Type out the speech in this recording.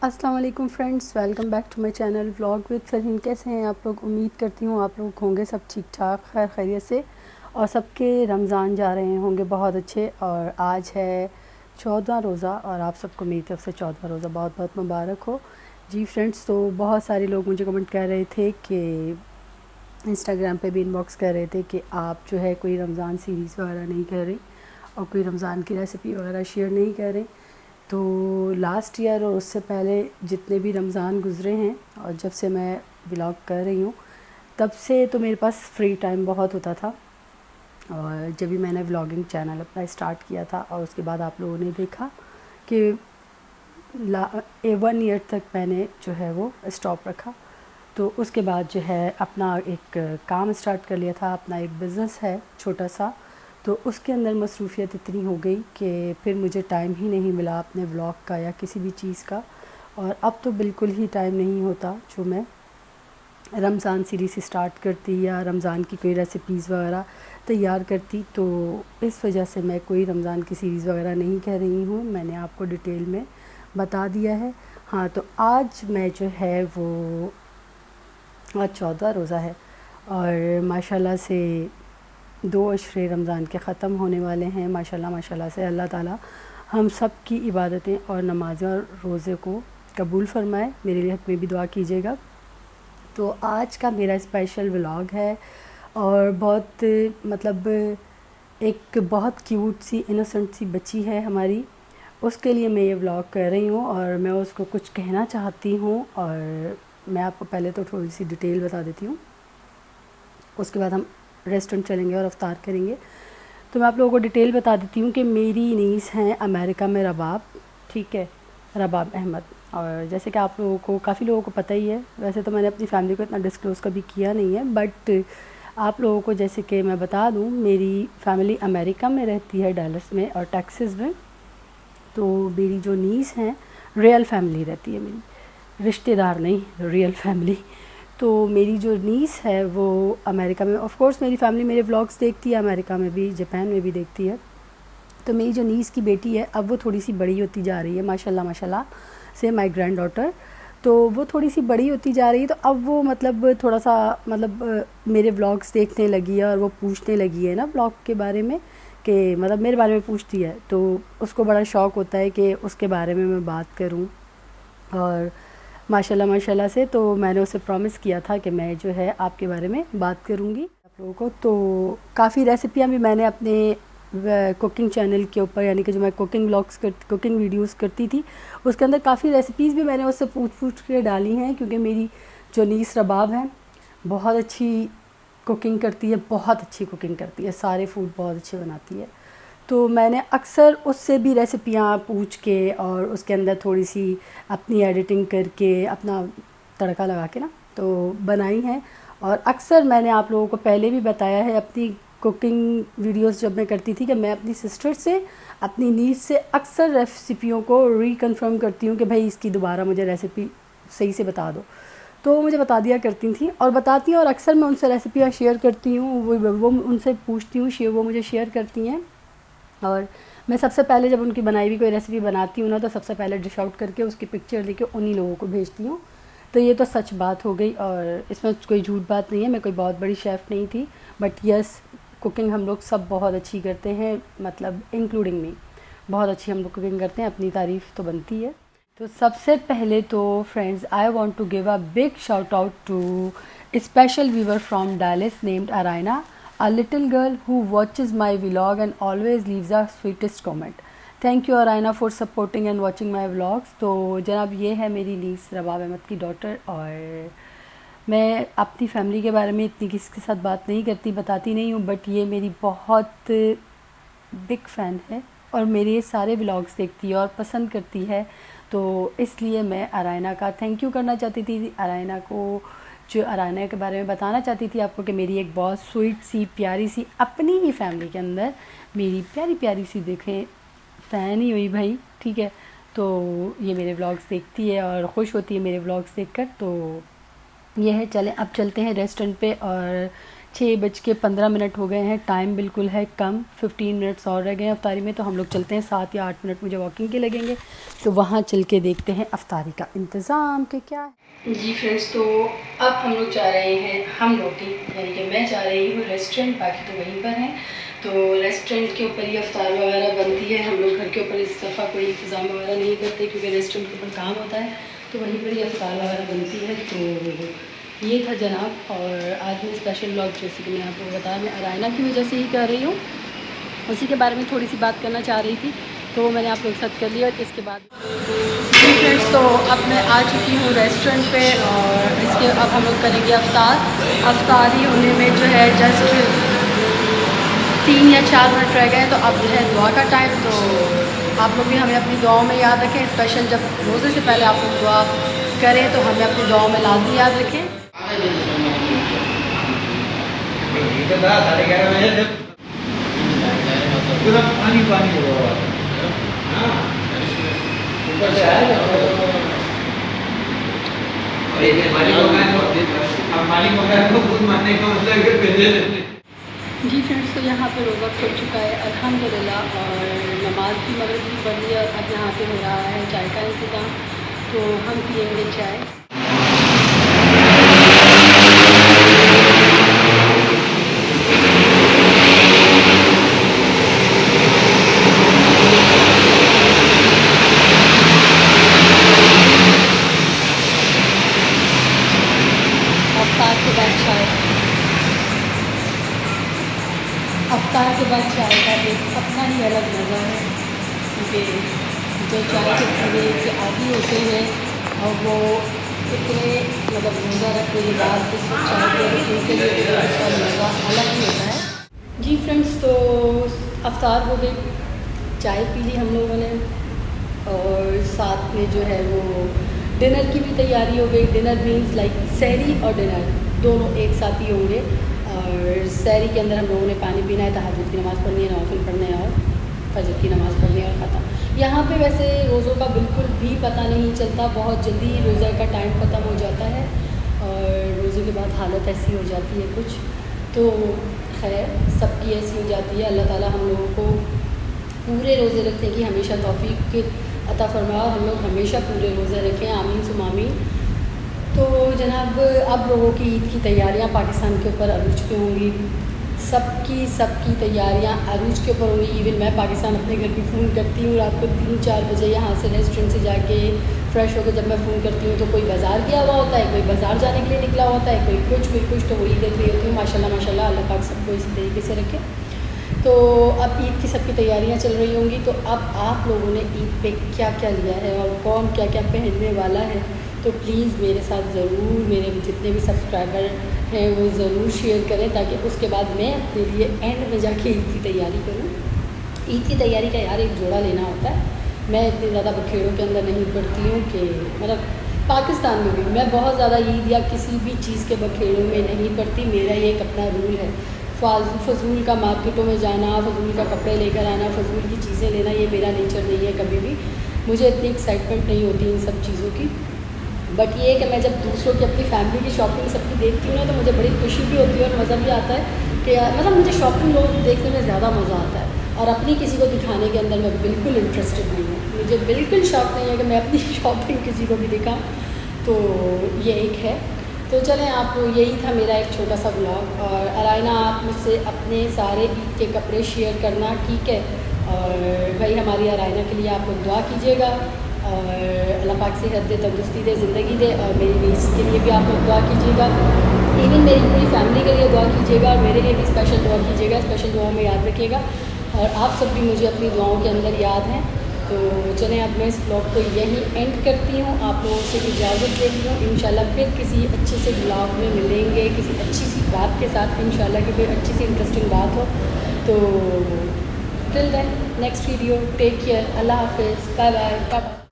अस्सलाम वालेकुम friends, welcome back to my channel vlog with Farheen. कैसे हैं आप लोग? उम्मीद करती हूँ आप लोग होंगे सब ठीक ठाक, खैर खैरियत से, और सबके रमज़ान जा रहे होंगे बहुत अच्छे। और आज है 14वां रोज़ा और आप सबको मेरी तरफ से 14वां रोज़ा बहुत बहुत मुबारक हो। जी फ्रेंड्स, तो बहुत सारे लोग मुझे कमेंट कर रहे थे कि इंस्टाग्राम पे भी इनबॉक्स कर रहे थे कि आप जो है कोई रमज़ान सीरीज़ वगैरह नहीं कर रही और कोई रमज़ान की रेसिपी वगैरह शेयर नहीं कर रही। तो लास्ट ईयर और उससे पहले जितने भी रमज़ान गुज़रे हैं और जब से मैं व्लॉग कर रही हूँ तब से तो मेरे पास फ्री टाइम बहुत होता था। और जब भी मैंने व्लॉगिंग चैनल अपना स्टार्ट किया था और उसके बाद आप लोगों ने देखा कि 1 ईयर तक मैंने जो है वो स्टॉप रखा। तो उसके बाद जो है अपना एक काम स्टार्ट कर लिया था, अपना एक बिज़नेस है छोटा सा। तो उसके अंदर मसरूफ़ियत इतनी हो गई कि फिर मुझे टाइम ही नहीं मिला अपने व्लॉग का या किसी भी चीज़ का। और अब तो बिल्कुल ही टाइम नहीं होता जो मैं रमज़ान सीरीज़ स्टार्ट करती या रमज़ान की कोई रेसिपीज़ वगैरह तैयार करती। तो इस वजह से मैं कोई रमज़ान की सीरीज़ वगैरह नहीं कह रही हूँ, मैंने आपको डिटेल में बता दिया है। हाँ, तो आज मैं जो है वो आज 14 रोज़ा है और माशाल्लाह से 2 अशरे रमज़ान के ख़त्म होने वाले हैं। माशाल्लाह माशाल्लाह से अल्लाह ताला हम सब की इबादतें और नमाज़ें और रोज़े को कबूल फ़रमाए। मेरे लिए हक़ में भी दुआ कीजिएगा। तो आज का मेरा स्पेशल व्लॉग है और बहुत मतलब एक बहुत क्यूट सी इनोसेंट सी बच्ची है हमारी, उसके लिए मैं ये व्लॉग कर रही हूँ और मैं उसको कुछ कहना चाहती हूँ। और मैं आपको पहले तो थोड़ी सी डिटेल बता देती हूँ, उसके बाद हम रेस्टोरेंट चलेंगे और अफ्तार करेंगे। तो मैं आप लोगों को डिटेल बता देती हूँ कि मेरी नीस हैं अमेरिका में रबाब, ठीक है, रबाब अहमद। और जैसे कि आप लोगों को काफ़ी लोगों को पता ही है, वैसे तो मैंने अपनी फैमिली को इतना डिस्क्लोज़ कभी किया नहीं है, बट आप लोगों को जैसे कि मैं बता दूँ, मेरी फैमिली अमेरिका में रहती है, डैलस में और टेक्सास में। तो मेरी जो नीस हैं रियल फैमिली रहती है मेरी, रिश्तेदार नहीं, रियल फैमिली। तो मेरी जो नीस है वो अमेरिका में, ऑफ कोर्स मेरी फैमिली मेरे व्लॉग्स देखती है, अमेरिका में भी, जापान में भी देखती है। तो मेरी जो नीस की बेटी है अब वो थोड़ी सी बड़ी होती जा रही है, माशाल्लाह माशाल्लाह से, माय ग्रैंड डॉटर। तो वो थोड़ी सी बड़ी होती जा रही है, तो अब वो मतलब थोड़ा सा मतलब मेरे व्लॉग्स देखने लगी है और वो पूछने लगी है ना व्लॉग के बारे में, कि मतलब मेरे बारे में पूछती है। तो उसको बड़ा शौक़ होता है कि उसके बारे में मैं बात करूं। और माशाल्लाह माशाल्लाह से तो मैंने उसे प्रॉमिस किया था कि मैं जो है आपके बारे में बात करूंगी आप लोगों को। तो काफ़ी रेसिपियां भी मैंने अपने कुकिंग चैनल के ऊपर, यानी कि जो मैं कुकिंग वीडियोस करती थी, उसके अंदर काफ़ी रेसिपीज़ भी मैंने उससे पूछ पूछ के डाली हैं, क्योंकि मेरी जो नीस रबाब है बहुत अच्छी कुकिंग करती है, बहुत अच्छी कुकिंग करती है, सारे फूड बहुत अच्छे बनाती है। तो मैंने अक्सर उससे भी रेसिपियाँ पूछ के और उसके अंदर थोड़ी सी अपनी एडिटिंग करके, अपना तड़का लगा के ना, तो बनाई हैं। और अक्सर मैंने आप लोगों को पहले भी बताया है अपनी कुकिंग वीडियोस जब मैं करती थी, कि मैं अपनी सिस्टर से, अपनी नीस से अक्सर रेसिपियों को रिकन्फर्म करती हूँ कि भाई इसकी दोबारा मुझे रेसिपी सही से बता दो। तो वो मुझे बता दिया करती थी और बताती हैं, और अक्सर मैं उनसे रेसिपियाँ शेयर करती हूँ, वो उनसे पूछती हूँ, वो मुझे शेयर करती हैं। और मैं सबसे पहले जब उनकी बनाई हुई कोई रेसिपी बनाती हूँ ना, तो सबसे पहले डिश आउट करके उसकी पिक्चर लेके उन्हीं लोगों को भेजती हूँ। तो ये तो सच बात हो गई और इसमें कोई झूठ बात नहीं है, मैं कोई बहुत बड़ी शेफ़ नहीं थी, बट यस, कुकिंग हम लोग सब बहुत अच्छी करते हैं, मतलब इंक्लूडिंग मी, बहुत अच्छी हम लोग कुकिंग करते हैं, अपनी तारीफ़ तो बनती है। तो सबसे पहले तो friends, I want to give a big shout out to special viewer from Dallas named Araina, a little girl who watches my vlog and always leaves the sweetest comment. Thank you Araina for supporting and watching my vlogs. तो जनाब ये है मेरी नीस रबाब अहमद की daughter, और मैं अपनी family के बारे में इतनी किसी के साथ बात नहीं करती, बताती नहीं हूँ, बट ये मेरी बहुत बिग फ़ैन है और मेरे ये सारे व्लॉग्स देखती है और पसंद करती है। तो इसलिए मैं अराइना का थैंक यू करना चाहती थी, अराइना को, जो अराइना के बारे में बताना चाहती थी आपको, कि मेरी एक बहुत स्वीट सी, प्यारी सी, अपनी ही फैमिली के अंदर मेरी प्यारी प्यारी सी, देखें, फ़ैन ही हुई भाई, ठीक है। तो ये मेरे व्लॉग्स देखती है और ख़ुश होती है मेरे व्लॉग्स देखकर। तो ये है, चलें अब चलते हैं रेस्टोरेंट पे और 6:15 हो गए हैं, टाइम बिल्कुल है कम, 15 मिनट्स और रह गए हैं अफ्तारी में। तो हम लोग चलते हैं, 7 या 8 मिनट मुझे वॉकिंग के लगेंगे, तो वहाँ चल के देखते हैं अफ्तारी का इंतज़ाम के क्या है। जी फ्रेंड्स, तो अब हम लोग जा रहे हैं, हम लोग की यानी कि मैं जा रही हूँ रेस्टोरेंट, बाकी तो वहीं पर हैं। तो रेस्टोरेंट के ऊपर ही अफ्तार वगैरह बनती है, हम लोग घर के ऊपर इस दफ़ा कोई इंतज़ाम वगैरह नहीं करते क्योंकि रेस्टोरेंट के ऊपर काम होता है, तो वहीं पर ही अफ्तार वगैरह बनती है। तो ये था जनाब, और आज मैं स्पेशल ब्लॉग जैसे कि मैं आपको बताया, मैं अरायना की वजह से ही कर रही हूँ, उसी के बारे में थोड़ी सी बात करना चाह रही थी, तो मैंने आप लोग के साथ कर लिया। इसके बाद फ्रेंड्स, तो अब मैं आ चुकी हूँ रेस्टोरेंट पे, और इसके अब हम लोग करेंगे अफ्तारी होने में जो है जस्ट 3 या 4 मिनट रह गए हैं। तो अब है दुआ का टाइम, तो आप लोग भी हमें अपनी दुआओं में याद रखें, स्पेशल जब रोज़े से पहले आप लोग दुआ करें तो हमें अपनी दुआओं में लाजमी याद रखें। पानी पानी जी फ्रेंड्स, तो यहाँ पे रोज़ा खुल चुका है अल्हम्दुलिल्लाह, और नमाज की मगरिब भी पढ़ ली, और अब यहाँ पे हो रहा है चाय का इंतज़ाम, तो हम पियेंगे चाय। अफ्तार के बाद चाय, अफ्तार के बाद चाय का एक अपना ही अलग मज़ा है, क्योंकि जो चाय के पीने के आदी होते हैं और वो इतने मतलब रोज़ा रखने के बाद इस चाय के उनके लिए उसका मज़ा अलग ही होता है। जी फ्रेंड्स, तो अफ्तार हो गई, चाय पी ली हम लोगों ने, और साथ में जो है वो डिनर की भी तैयारी हो गई। डिनर मीन्स लाइक सहरी और डिनर दोनों एक साथ ही होंगे, और सहरी के अंदर हम लोगों ने पानी पीना है, तहज्जुद की नमाज़ पढ़नी है, नवाफिल पढ़ने हैं और फजर की नमाज़ पढ़नी है, और ख़त्म। यहाँ पे वैसे रोज़ों का बिल्कुल भी पता नहीं चलता, बहुत जल्दी रोज़ा का टाइम ख़त्म हो जाता है, और रोज़े के बाद हालत ऐसी हो जाती है कुछ, तो खैर सबकी ऐसी हो जाती है। अल्लाह ताला हम लोगों को पूरे रोज़े रखने की हमेशा तौफीक अता फरमाए, और हम लोग हमेशा पूरे रोज़े रखें, आमीन सुम आमीन। तो जनाब, अब लोगों की ईद की तैयारियां पाकिस्तान के ऊपर अरूज पे होंगी, सबकी तैयारियां अरूज के ऊपर होंगी। इवन मैं पाकिस्तान अपने घर भी फ़ोन करती हूँ रात को 3-4 बजे, यहाँ से रेस्टोरेंट से जाके फ़्रेश होकर जब मैं फ़ोन करती हूँ तो कोई बाज़ार गया हुआ होता है, कोई बाज़ार जाने के लिए निकला होता है, कोई कुछ, तो वही देख रही होती हूँ। माशाल्लाह माशाल्लाह, अल्लाह पाक सबको इसी तरीके से रखे। तो अब ईद की सबकी तैयारियां चल रही होंगी, तो अब आप लोगों ने ईद पे क्या क्या लिया है और कौन क्या क्या पहनने वाला है, तो प्लीज़ मेरे साथ ज़रूर, मेरे जितने भी सब्सक्राइबर हैं वो ज़रूर शेयर करें, ताकि उसके बाद मैं अपने लिए एंड में जाके ईद की तैयारी करूँ। ईद की तैयारी का यार एक जोड़ा लेना होता है। मैं इतनी ज़्यादा बखेड़ों के अंदर नहीं पड़ती हूँ कि मतलब पाकिस्तान में भी मैं बहुत ज़्यादा ईद या किसी भी चीज़ के बखेड़ों में नहीं पड़ती। मेरा ये एक अपना रूल है, फजूल का मार्केटों में जाना, फजूल का कपड़े लेकर आना, फजूल की चीज़ें लेना, ये मेरा नेचर नहीं है कभी भी। मुझे इतनी एक्साइटमेंट नहीं होती इन सब चीज़ों की। बट ये कि मैं जब दूसरों की, अपनी फैमिली की शॉपिंग सबकी देखती हूँ ना, तो मुझे बड़ी खुशी भी होती है और मज़ा भी आता है कि मतलब मुझे शॉपिंग लोग देखने में ज़्यादा मज़ा आता है, और अपनी किसी को दिखाने के अंदर मैं बिल्कुल इंटरेस्टेड नहीं हूँ। मुझे बिल्कुल शौक़ नहीं है कि मैं अपनी शॉपिंग किसी को भी दिखाऊँ, तो ये एक है। तो चलें, आप यही था मेरा एक छोटा सा ब्लॉग। और अरायना, आप मुझसे अपने सारे ईद के कपड़े शेयर करना, ठीक है? और भाई हमारी अरायना के लिए आप लोग दुआ कीजिएगा, और अल्लाह पाक से सेहत दे, तंदुरुस्ती दे, ज़िंदगी दे, और मेरी नीस के लिए भी आप लोग दुआ कीजिएगा। इवन मेरी पूरी फैमिली के लिए दुआ कीजिएगा, और मेरे लिए भी स्पेशल दुआ कीजिएगा, स्पेशल दुआ में याद रखिएगा। और आप सब भी मुझे अपनी दुआओं के अंदर याद हैं। तो चलें, अब मैं इस ब्लॉग को यहीं एंड करती हूँ, आप लोगों से इजाज़त लेती हूँ। इंशाल्लाह फिर किसी अच्छे से ब्लॉग में मिलेंगे, किसी अच्छी सी बात के साथ, इंशाल्लाह कि कोई अच्छी सी इंटरेस्टिंग बात हो। तो till then, next video, take care, अल्लाह हाफिज़, बाय बाय, बाय बाय।